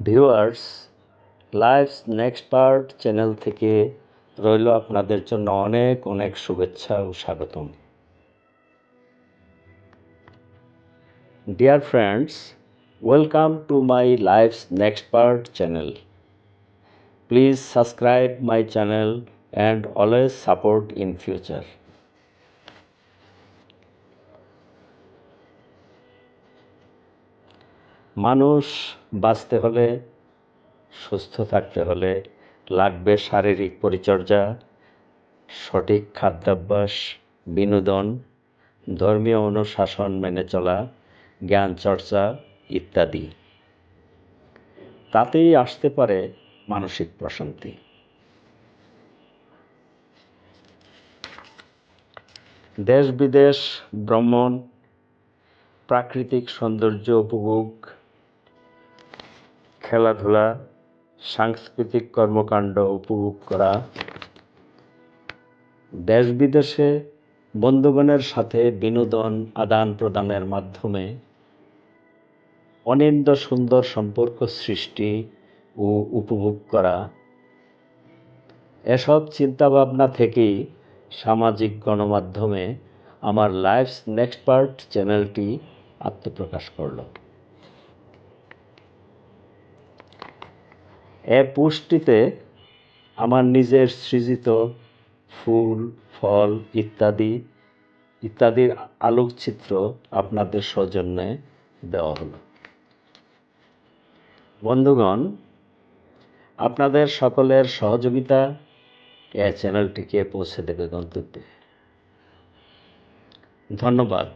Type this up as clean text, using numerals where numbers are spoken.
Viewers, life's next part channel থেকে রইল আপনাদের জন্য অনেক অনেক শুভেচ্ছা ও স্বাগতম। Dear friends, welcome to my life's next part channel. Please subscribe my channel and always support in future. মানুষ বাঁচতে হলে, সুস্থ থাকতে হলে লাগবে শারীরিক পরিচর্যা, সঠিক খাদ্যাভ্যাস, বিনোদন, ধর্মীয় অনুশাসন মেনে চলা, জ্ঞান চর্চা ইত্যাদি। তাতেই আসতে পারে মানসিক প্রশান্তি। দেশ বিদেশ ভ্রমণ, প্রাকৃতিক সৌন্দর্য উপভোগ, খেলাধুলা, সাংস্কৃতিক কর্মকাণ্ড উপভোগ করা, দেশ বিদেশে বন্ধুগণের সাথে বিনোদন আদান প্রদানের মাধ্যমে অনিন্দ্য সুন্দর সম্পর্ক সৃষ্টি ও উপভোগ করা, এসব চিন্তাভাবনা থেকেই সামাজিক গণমাধ্যমে আমার লাইফস নেক্সট পার্ট চ্যানেলটি আত্মপ্রকাশ করল। পোস্টটিতে আমার নিজের সৃজিত ফুল, ফল ইত্যাদির আলোকচিত্র আপনাদের সৌজন্যে দেওয়া হলো। বন্ধুগণ, আপনাদের সকলের সহযোগিতা এই চ্যানেলটিকে পৌঁছে দেবে গন্তব্যে। ধন্যবাদ।